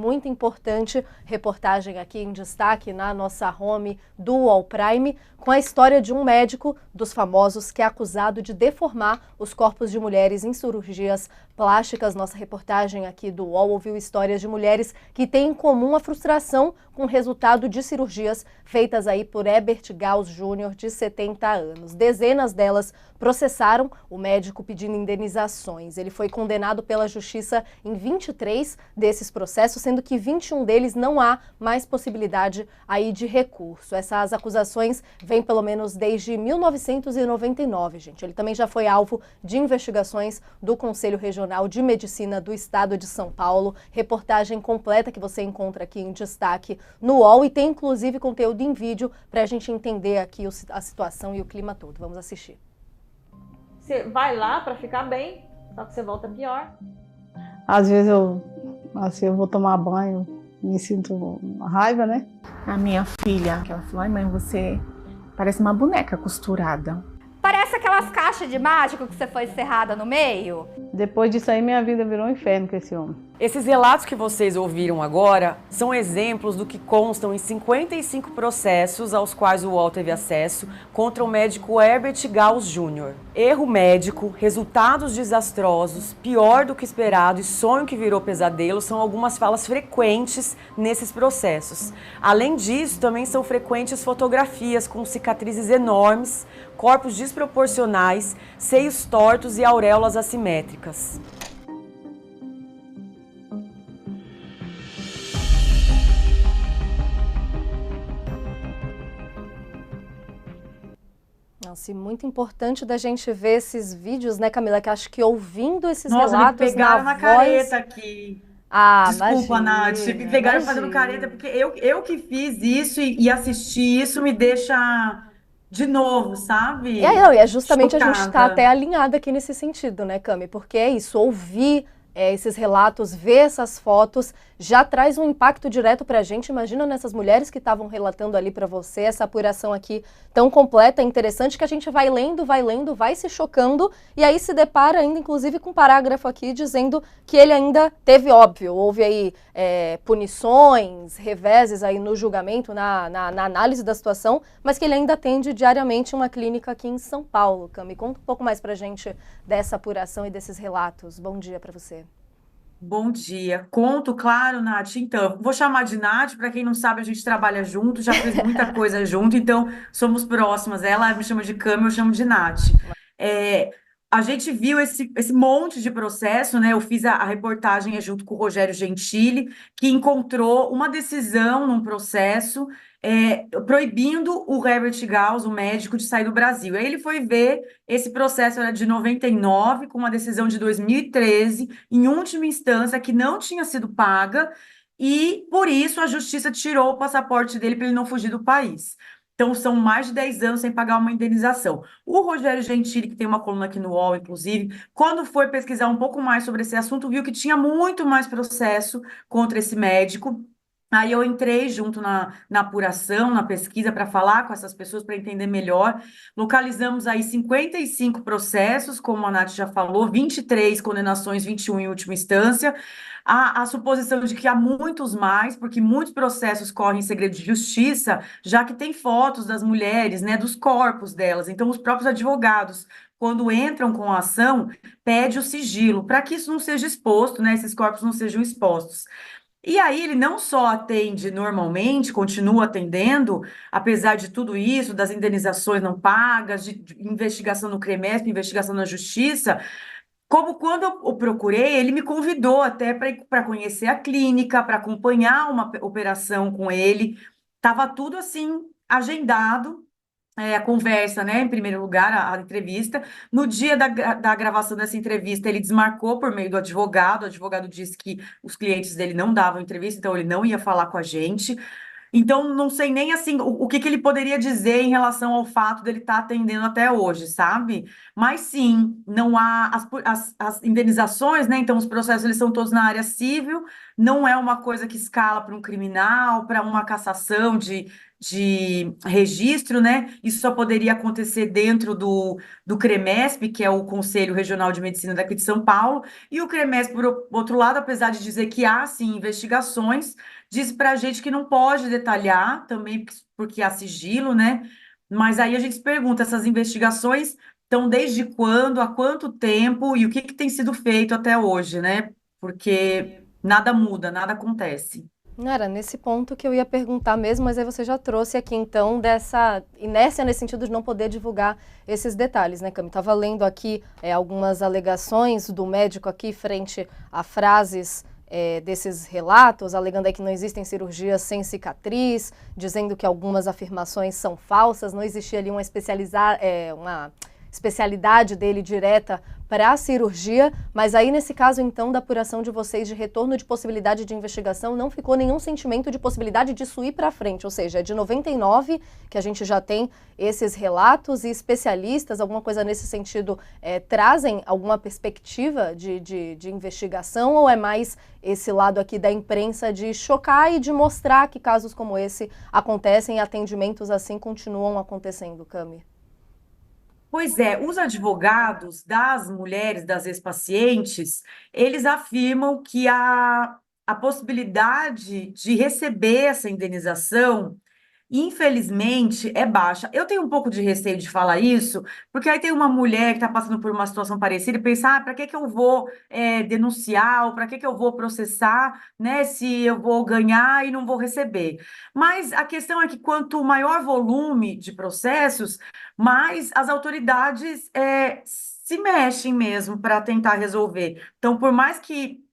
muito importante, reportagem aqui em destaque na nossa home do UOL Prime, com a história de um médico dos famosos que é acusado de deformar os corpos de mulheres em cirurgias plásticas. Nossa reportagem aqui do UOL ouviu histórias de mulheres que têm em comum a frustração com o resultado de cirurgias feitas aí por Herbert Gauss Jr., de 70 anos. Dezenas delas processaram o médico pedindo indenizações. Ele foi condenado pela justiça em 23 desses processos, sendo que 21 deles não há mais possibilidade aí de recurso. Essas acusações vêm pelo menos desde 1999, gente. Ele também já foi alvo de investigações do Conselho Regional de Medicina do Estado de São Paulo. Reportagem completa que você encontra aqui em destaque no UOL e tem inclusive conteúdo em vídeo para a gente entender aqui a situação e o clima todo. Vamos assistir. Você vai lá para ficar bem, só que você volta pior. Às vezes eu vou tomar banho, me sinto raiva, né? A minha filha, que ela falou: ai mãe, você parece uma boneca costurada. Parece aquelas caixas de mágico que você foi serrada no meio. Depois disso aí, minha vida virou um inferno com esse homem. Esses relatos que vocês ouviram agora são exemplos do que constam em 55 processos aos quais o UOL teve acesso contra o médico Herbert Gauss Jr. Erro médico, resultados desastrosos, pior do que esperado e sonho que virou pesadelo são algumas falas frequentes nesses processos. Além disso, também são frequentes fotografias com cicatrizes enormes, corpos desproporcionais, seios tortos e auréolas assimétricas. Nossa, e muito importante da gente ver esses vídeos, né, Camila? Que acho que ouvindo esses Nossa, relatos me pegaram na voz... careta aqui. Ah, Desculpa, imagina, Nath, me pegaram fazendo imagina. careta, porque eu que fiz isso e assistir isso me deixa de novo, sabe? Não, e é justamente a gente tá Chocada. até alinhada aqui nesse sentido, né, Cami? Porque é isso, ouvir esses relatos, ver essas fotos, já traz um impacto direto pra gente. Imagina nessas mulheres que estavam relatando ali pra você, essa apuração aqui tão completa, interessante, que a gente vai lendo, vai se chocando, e aí se depara ainda, inclusive, com um parágrafo aqui dizendo que ele ainda teve, óbvio, houve aí punições, reveses aí no julgamento, na análise da situação, mas que ele ainda atende diariamente uma clínica aqui em São Paulo. Cami, conta um pouco mais pra gente dessa apuração e desses relatos. Bom dia pra você. Bom dia. Conto, claro, Nath. Então, vou chamar de Nath, para quem não sabe, a gente trabalha junto, já fez muita coisa junto, então somos próximas. Ela me chama de Cami, eu chamo de Nath. A gente viu esse monte de processo, né? Eu fiz a reportagem junto com o Rogério Gentili, que encontrou uma decisão num processo proibindo o Herbert Gauss, o médico, de sair do Brasil. Aí ele foi ver, esse processo era de 99, com uma decisão de 2013, em última instância, que não tinha sido paga, e por isso a justiça tirou o passaporte dele para ele não fugir do país. Então, são mais de 10 anos sem pagar uma indenização. O Rogério Gentili, que tem uma coluna aqui no UOL, inclusive, quando foi pesquisar um pouco mais sobre esse assunto, viu que tinha muito mais processo contra esse médico. Aí eu entrei junto na apuração, na pesquisa, para falar com essas pessoas, para entender melhor. Localizamos aí 55 processos, como a Nath já falou, 23 condenações, 21 em última instância. A suposição de que há muitos mais, porque muitos processos correm em segredo de justiça, já que tem fotos das mulheres, né, dos corpos delas. Então, os próprios advogados, quando entram com a ação, pedem o sigilo, para que isso não seja exposto, né, esses corpos não sejam expostos. E aí ele não só atende normalmente, continua atendendo, apesar de tudo isso, das indenizações não pagas, de investigação no CREMESP, investigação na Justiça, como quando eu o procurei, ele me convidou até para conhecer a clínica, para acompanhar uma operação com ele. Estava tudo assim agendado, a conversa, né? Em primeiro lugar, a entrevista. No dia da gravação dessa entrevista, ele desmarcou por meio do advogado. O advogado disse que os clientes dele não davam entrevista, então ele não ia falar com a gente. Então, não sei nem assim o que ele poderia dizer em relação ao fato dele estar atendendo até hoje, sabe? Mas sim, não há as indenizações, né? Então, os processos eles são todos na área civil, não é uma coisa que escala para um criminal, para uma cassação de registro, né? Isso só poderia acontecer dentro do CREMESP, que é o Conselho Regional de Medicina daqui de São Paulo, e o CREMESP, por outro lado, apesar de dizer que há, sim, investigações, diz para a gente que não pode detalhar, também porque há sigilo, né? Mas aí a gente se pergunta, essas investigações estão desde quando, há quanto tempo e o que tem sido feito até hoje, né? Porque nada muda, nada acontece. Não era nesse ponto que eu ia perguntar mesmo, mas aí você já trouxe aqui então dessa inércia nesse sentido de não poder divulgar esses detalhes, né, Cami? Estava lendo aqui algumas alegações do médico aqui frente a frases desses relatos, alegando aí que não existem cirurgias sem cicatriz, dizendo que algumas afirmações são falsas, não existia ali uma especialidade dele direta para a cirurgia, mas aí nesse caso então da apuração de vocês de retorno de possibilidade de investigação não ficou nenhum sentimento de possibilidade disso ir para frente, ou seja, é de 99 que a gente já tem esses relatos e especialistas, alguma coisa nesse sentido, trazem alguma perspectiva de investigação ou é mais esse lado aqui da imprensa de chocar e de mostrar que casos como esse acontecem e atendimentos assim continuam acontecendo, Cami? Pois é, os advogados das mulheres, das ex-pacientes, eles afirmam que a possibilidade de receber essa indenização, infelizmente, é baixa. Eu tenho um pouco de receio de falar isso, porque aí tem uma mulher que está passando por uma situação parecida e pensa, para que eu vou denunciar, ou para que eu vou processar, né, se eu vou ganhar e não vou receber. Mas a questão é que quanto maior volume de processos, mais as autoridades se mexem mesmo para tentar resolver. Então, por mais que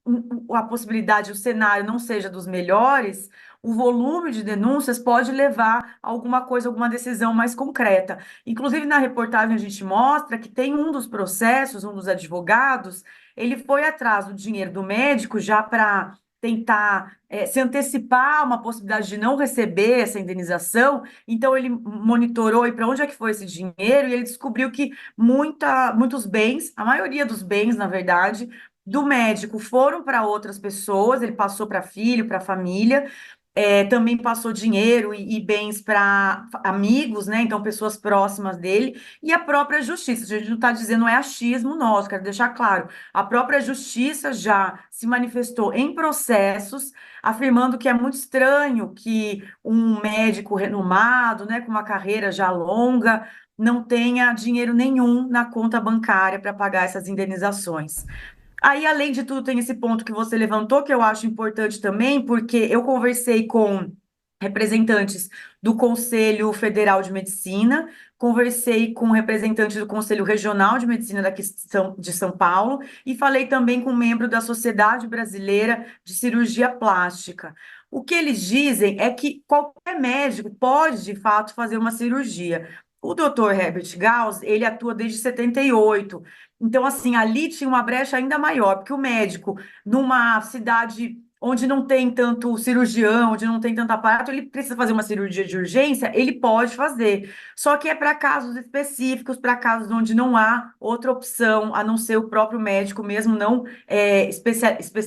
a possibilidade, o cenário não seja dos melhores, o volume de denúncias pode levar a alguma coisa, alguma decisão mais concreta. Inclusive, na reportagem, a gente mostra que tem um dos processos, um dos advogados, ele foi atrás do dinheiro do médico já para tentar se antecipar a uma possibilidade de não receber essa indenização. Então, ele monitorou e para onde é que foi esse dinheiro e ele descobriu que muitos bens, a maioria dos bens, na verdade, do médico foram para outras pessoas, ele passou para filho, para família, também passou dinheiro e bens para amigos, né? Então, pessoas próximas dele, e a própria justiça. A gente não está dizendo, não é achismo nosso, quero deixar claro. A própria justiça já se manifestou em processos, afirmando que é muito estranho que um médico renomado, né, com uma carreira já longa, não tenha dinheiro nenhum na conta bancária para pagar essas indenizações. Aí, além de tudo, tem esse ponto que você levantou, que eu acho importante também, porque eu conversei com representantes do Conselho Federal de Medicina, conversei com representantes do Conselho Regional de Medicina daqui de São Paulo e falei também com um membro da Sociedade Brasileira de Cirurgia Plástica. O que eles dizem é que qualquer médico pode, de fato, fazer uma cirurgia. O Dr. Herbert Gauss, ele atua desde 78. Então, assim, ali tinha uma brecha ainda maior, porque o médico, numa cidade onde não tem tanto cirurgião, onde não tem tanto aparato, ele precisa fazer uma cirurgia de urgência, ele pode fazer. Só que é para casos específicos, para casos onde não há outra opção, a não ser o próprio médico mesmo, não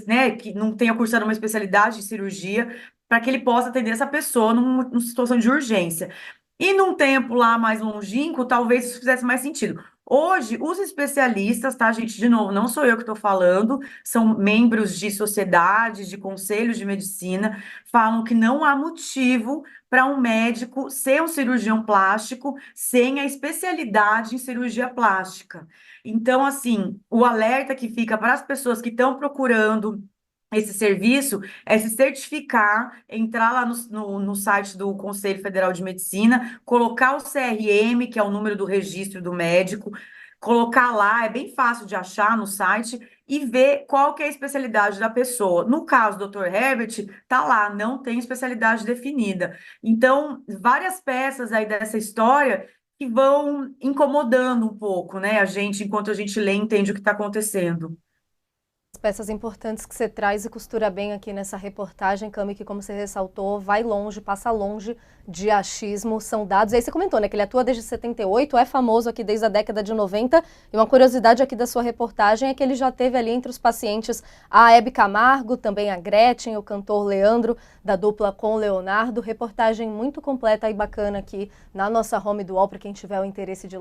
né, que não tenha cursado uma especialidade de cirurgia, para que ele possa atender essa pessoa numa situação de urgência. E num tempo lá mais longínquo, talvez isso fizesse mais sentido. Hoje, os especialistas, tá, gente? De novo, não sou eu que estou falando, são membros de sociedades, de conselhos de medicina, falam que não há motivo para um médico ser um cirurgião plástico sem a especialidade em cirurgia plástica. Então, assim, o alerta que fica para as pessoas que estão procurando esse serviço é se certificar, entrar lá no site do Conselho Federal de Medicina, colocar o CRM, que é o número do registro do médico, colocar lá, é bem fácil de achar no site, e ver qual que é a especialidade da pessoa. No caso do Dr. Herbert, tá lá, não tem especialidade definida. Então, várias peças aí dessa história que vão incomodando um pouco, né, a gente, enquanto a gente lê e entende o que está acontecendo. peças importantes que você traz e costura bem aqui nessa reportagem, Cami, que como você ressaltou, vai longe, passa longe de achismo, são dados. E aí você comentou, né, que ele atua desde 78, é famoso aqui desde a década de 90, e uma curiosidade aqui da sua reportagem é que ele já teve ali entre os pacientes a Hebe Camargo, também a Gretchen, o cantor Leandro, da dupla com Leonardo. Reportagem muito completa e bacana aqui na nossa home do UOL, para quem tiver o interesse de